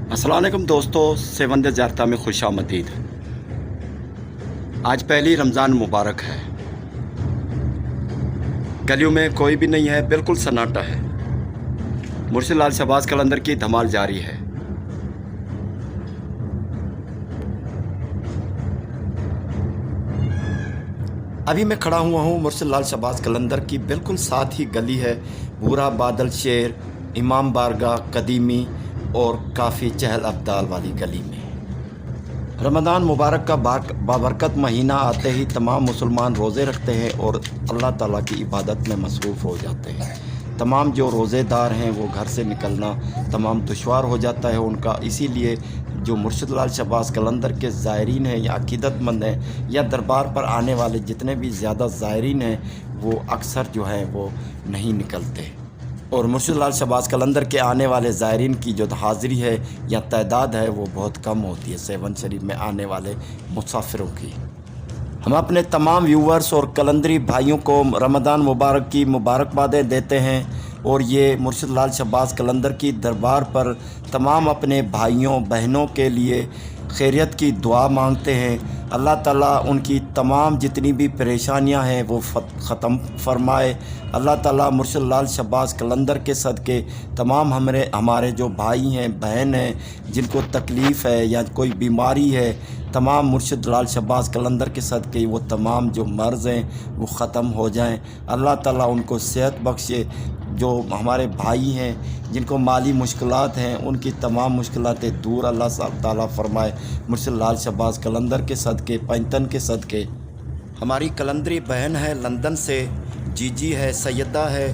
अस्सलाम वालेकुम दोस्तों, सेवंद ज़ारता में खुश आमदीद। आज पहली रमज़ान मुबारक है। गलियों में कोई भी नहीं है, बिल्कुल सन्नाटा है। मुर्शिद लाल शहबाज कलंदर की धमाल जारी है। अभी मैं खड़ा हुआ हूँ मुर्शिद लाल शहबाज कलंदर की बिल्कुल साथ ही गली है भूरा बादल शेर, इमाम बारगाह, कदीमी और काफ़ी चहल अब्दाल वाली गली में। रमज़ान मुबारक का बाबरकत महीना आते ही तमाम मुसलमान रोज़े रखते हैं और अल्लाह ताला की इबादत में मसरूफ़ हो जाते हैं। तमाम जो रोज़ेदार हैं वो घर से निकलना तमाम दुश्वार हो जाता है उनका। इसीलिए जो मुर्शिद लाल शहबाज कलंदर के ज़ायरीन हैं या अक़ीदतमंद हैं या दरबार पर आने वाले जितने भी ज़्यादा ज़ायरीन हैं वो अक्सर जो हैं वो नहीं निकलते। और मुर्शिद लाल शहबाज कलंदर के आने वाले ज़ायरीन की जो हाज़िरी है या तादाद है वो बहुत कम होती है सेवन शरीफ में आने वाले मुसाफिरों की। हम अपने तमाम व्यूवर्स और कलंदरी भाइयों को रमज़ान मुबारक की मुबारकबादें देते हैं और ये मुर्शिद लाल शहबाज कलंदर की दरबार पर तमाम अपने भाइयों बहनों के लिए खैरियत की दुआ मांगते हैं। अल्लाह ताला उनकी तमाम जितनी भी परेशानियां हैं वो ख़त्म फरमाए। अल्लाह ताला मुर्शिद लाल शहबाज कलंदर के सदक़े तमाम हमारे जो भाई हैं बहन हैं जिनको तकलीफ़ है या कोई बीमारी है, तमाम मुर्शिद लाल शहबाज कलंदर के सदक़े वो तमाम जो मर्ज़ हैं वो ख़त्म हो जाएं। अल्लाह ताला उनको सेहत बख्शे। जो हमारे भाई हैं जिनको माली मुश्किलात हैं उनकी तमाम मुश्किलातें दूर अल्लाह ताला फरमाए। मुर्शिद लाल शहबाज कलंदर के सदक़े, पैंतन के सदक़े। हमारी कलंदरी बहन है लंदन से, जीजी है, सैयदा है,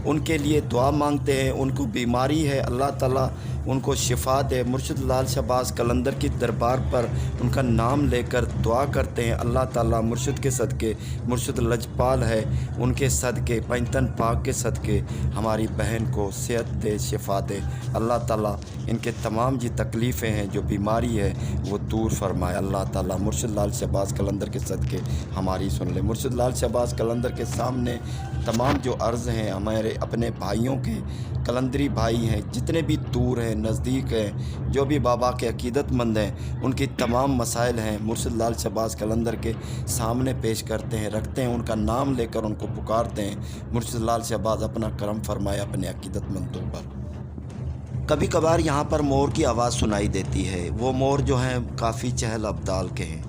उनके लिए दुआ मांगते हैं। उनको बीमारी है, अल्लाह ताला उनको शिफा दे। मुर्शिद लाल शहबाज कलंदर की दरबार पर उनका नाम लेकर दुआ करते हैं। अल्लाह ताला मुर्शिद के सदक़े, मुर्शिद लजपाल है उनके सदक़े, पैंतन पाक के सदक़े हमारी बहन को सेहत दे, शिफा दे। अल्लाह ताला इनके तमाम जी तकलीफ़ें हैं, जो बीमारी है वो दूर फरमाए। अल्लाह ताला मुर्शिद लाल शहबाज कलंदर के सदक़े हमारी सुन ले। मुर्शिद लाल शहबाज कलंदर के सामने तमाम जो अर्ज़ हैं हमारे अपने भाइयों के, कलंदरी भाई हैं जितने भी दूर हैं नज़दीक हैं, जो भी बाबा के अक़ीदतमंद हैं, उनकी तमाम मसाइल हैं मुर्शिद लाल शहबाज कलंदर के सामने पेश करते हैं, रखते हैं। उनका नाम लेकर उनको पुकारते हैं। मुर्शिद लाल शहबाज अपना करम फरमाए अपने अक़ीदतमंदों पर। कभी कभार यहाँ पर मोर की आवाज़ सुनाई देती है। वो मोर जो हैं काफ़ी चहल अब्दाल के हैं,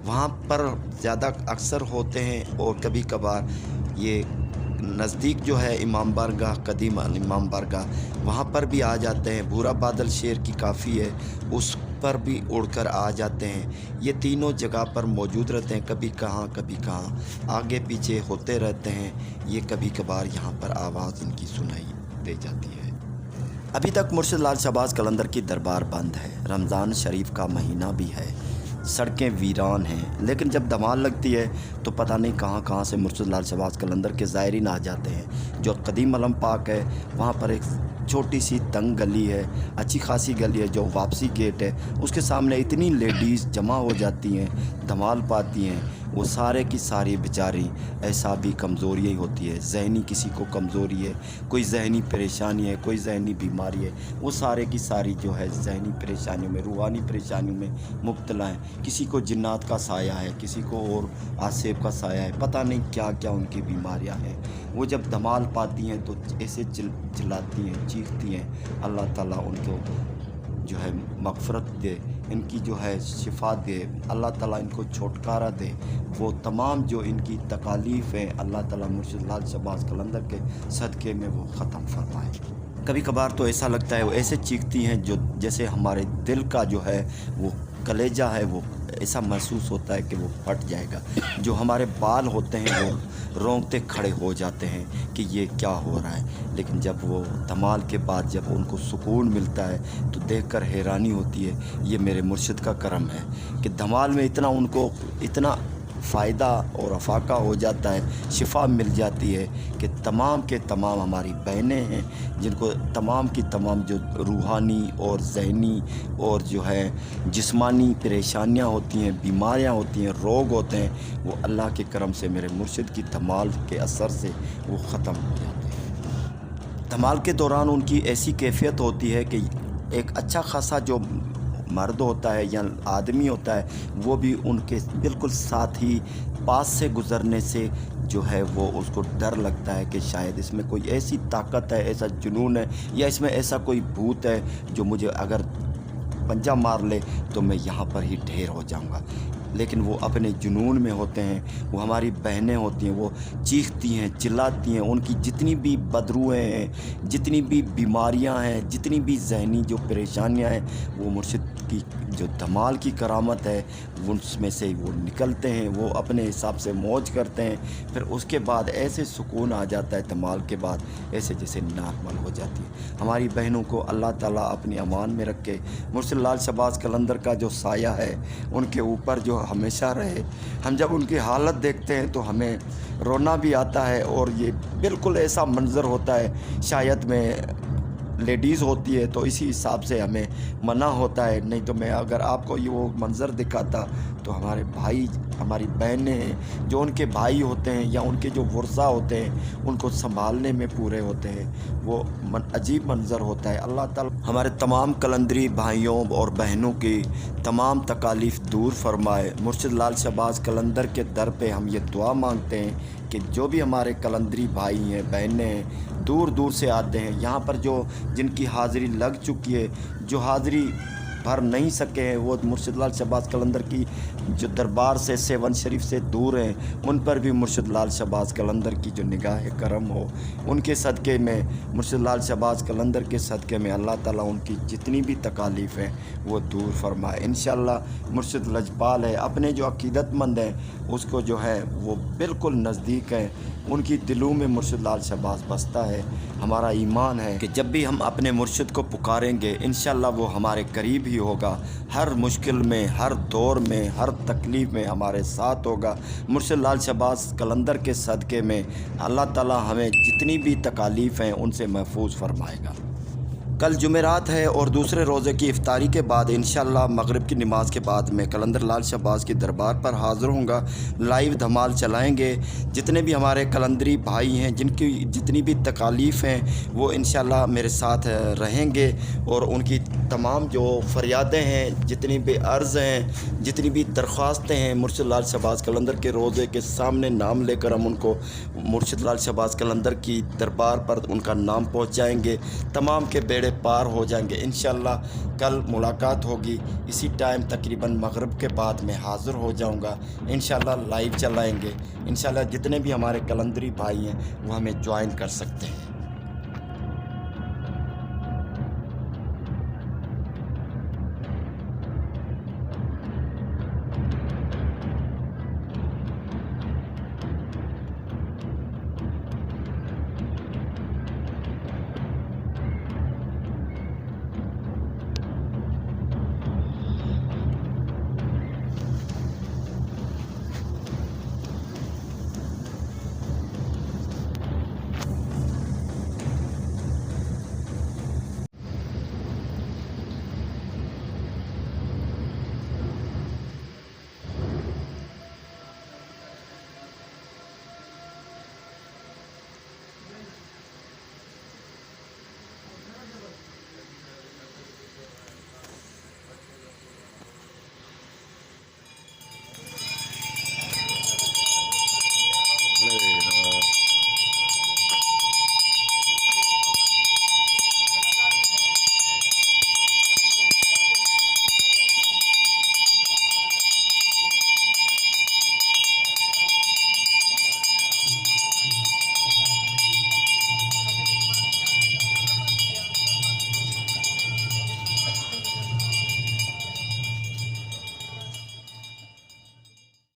वहाँ पर ज़्यादा अक्सर होते हैं और कभी कभार ये नज़दीक जो है इमाम बारगाह, कदीम इमाम बारगाह, वहाँ पर भी आ जाते हैं। भूरा बादल शेर की काफ़ी है, उस पर भी उड़कर आ जाते हैं। ये तीनों जगह पर मौजूद रहते हैं, कभी कहाँ आगे पीछे होते रहते हैं। ये कभी कभार यहाँ पर आवाज़ इनकी सुनाई दे जाती है। अभी तक मुर्शिद लाल शहबाज कलंदर की दरबार बंद है। रमज़ान शरीफ का महीना भी है, सड़कें वीरान हैं, लेकिन जब धमाल लगती है तो पता नहीं कहाँ से मुर्शिद लाल शहबाज कलंदर के ज़ायरीन आ जाते हैं। जो कदीम अलम पाक है वहाँ पर एक छोटी सी तंग गली है, अच्छी खासी गली है, जो वापसी गेट है उसके सामने इतनी लेडीज़ जमा हो जाती हैं, धमाल पाती हैं। वो सारे की सारी बेचारी ऐसा भी कमज़ोरी ही होती है, जहनी किसी को कमज़ोरी है, कोई जहनी परेशानी है, कोई जहनी बीमारी है, वो सारे की सारी जो है जहनी परेशानियों में, रूहानी परेशानियों में मुब्तला हैं। किसी को जिन्नात का साया है, किसी को और आसेब का साया है, पता नहीं क्या क्या उनकी बीमारियां हैं। वो जब धमाल पाती हैं तो ऐसे चिल्लाती हैं, चीखती हैं। अल्लाह ताला उनको जो है मग़फ़रत दे, इनकी जो है शिफा दे, अल्लाह ताला इनको छुटकारा दे। वो तमाम जो इनकी तकालीफ़ हैं अल्लाह ताला मुर्शिद लाल शहबाज कलंदर के सदक़े में वो ख़त्म फरमाए। कभी कभार तो ऐसा लगता है वो ऐसे चीखती हैं जो जैसे हमारे दिल का जो है वो कलेजा है वो ऐसा महसूस होता है कि वो फट जाएगा। जो हमारे बाल होते हैं वो रोंगटे खड़े हो जाते हैं कि ये क्या हो रहा है। लेकिन जब वो धमाल के बाद जब उनको सुकून मिलता है तो देखकर हैरानी होती है, ये मेरे मुर्शिद का करम है कि धमाल में इतना उनको इतना फ़ायदा और अफाका हो जाता है, शिफा मिल जाती है कि तमाम के तमाम हमारी बहनें हैं जिनको तमाम की तमाम जो रूहानी और ज़हनी और जो है जिस्मानी परेशानियां होती हैं, बीमारियां होती हैं, रोग होते हैं, वो अल्लाह के करम से मेरे मुर्शिद की धमाल के असर से वो ख़त्म हो जाते हैं। धमाल के दौरान उनकी ऐसी कैफियत होती है कि ایک اچھا خاصا جو مرد ہوتا ہے یا آدمی ہوتا ہے وہ بھی ان کے بالکل ساتھ ہی پاس سے گزرنے سے جو ہے وہ اس کو ڈر لگتا ہے کہ شاید اس میں کوئی ایسی طاقت ہے، ایسا جنون ہے، یا اس میں ایسا کوئی بھوت ہے جو مجھے اگر پنجہ مار لے تو میں یہاں پر ہی ڈھیر ہو جاؤں گا۔ لیکن وہ اپنے جنون میں ہوتے ہیں، وہ ہماری بہنیں ہوتی ہیں، وہ چیختی ہیں، چلاتی ہیں، ان کی جتنی بھی بدروہیں ہیں، جتنی بھی بیماریاں ہیں، جتنی بھی ذہنی جو پریشانیاں ہیں، وہ مرشد کی جو دمال کی کرامت ہے اس میں سے وہ نکلتے ہیں، وہ اپنے حساب سے موج کرتے ہیں، پھر اس کے بعد ایسے سکون آ جاتا ہے دمال کے بعد، ایسے جیسے نارمل ہو جاتی ہے۔ ہماری بہنوں کو اللہ تعالیٰ اپنی امان میں رکھے، مرشد لال شہباز قلندر کا جو سایہ ہے ان کے اوپر جو ہمیشہ رہے۔ ہم جب ان کی حالت دیکھتے ہیں تو ہمیں رونا بھی آتا ہے، اور یہ بالکل ایسا منظر ہوتا ہے، شاید میں لیڈیز ہوتی ہے تو اسی حساب سے ہمیں منع ہوتا ہے، نہیں تو میں اگر آپ کو یہ وہ منظر دکھاتا تو ہمارے بھائی ہماری بہنیں ہیں جو ان کے بھائی ہوتے ہیں یا ان کے جو ورثہ ہوتے ہیں ان کو سنبھالنے میں پورے ہوتے ہیں، وہ عجیب منظر ہوتا ہے۔ اللہ تعالیٰ ہمارے تمام قلندری بھائیوں اور بہنوں کی تمام تکالیف دور فرمائے۔ مرشد لال شہباز قلندر کے در پہ ہم یہ دعا مانگتے ہیں کہ جو بھی ہمارے قلندری بھائی ہیں، بہنیں ہیں، دور دور سے آتے ہیں یہاں پر، جو جن کی حاضری لگ چکی ہے، جو حاضری بھر نہیں سکے ہیں، وہ مرشد لال شہباز قلندر کی جو دربار سے سیون شریف سے دور ہیں، ان پر بھی مرشد لال شہباز قلندر کی جو نگاہ کرم ہو، ان کے صدقے میں، مرشد لال شہباز قلندر کے صدقے میں اللہ تعالیٰ ان کی جتنی بھی تکالیف ہیں وہ دور فرمائے۔ انشاءاللہ مرشد لجپال ہے، اپنے جو عقیدت مند ہیں اس کو جو ہے وہ بالکل نزدیک ہیں، ان کی دلوں میں مرشد لال شہباز بستا ہے۔ ہمارا ایمان ہے کہ جب بھی ہم اپنے مرشد کو پکاریں گے انشاءاللہ وہ ہمارے قریب ہی ہوگا، ہر مشکل میں، ہر دور میں، ہر تکلیف میں ہمارے ساتھ ہوگا۔ مرشد لال شہباز قلندر کے صدقے میں اللہ تعالیٰ ہمیں جتنی بھی تکالیف ہیں ان سے محفوظ فرمائے گا۔ کل جمعرات ہے اور دوسرے روزے کی افطاری کے بعد انشاءاللہ مغرب کی نماز کے بعد میں قلندر لال شہباز کی دربار پر حاضر ہوں گا، لائیو دھمال چلائیں گے۔ جتنے بھی ہمارے قلندری بھائی ہیں جن کی جتنی بھی تکالیف ہیں وہ انشاءاللہ میرے ساتھ رہیں گے، اور ان کی تمام جو فریادیں ہیں، جتنی بھی عرض ہیں، جتنی بھی درخواستیں ہیں، مرشد لال شہباز قلندر کے روزے کے سامنے نام لے کر ہم ان کو مرشد لال شہباز قلندر کی دربار پر ان کا نام پہنچائیں گے، تمام کے بیڑے پار ہو جائیں گے۔ انشاءاللہ کل ملاقات ہوگی اسی ٹائم، تقریباً مغرب کے بعد میں حاضر ہو جاؤں گا، انشاءاللہ لائیو چلائیں گے۔ انشاءاللہ جتنے بھی ہمارے قلندری بھائی ہیں وہ ہمیں جوائن کر سکتے ہیں۔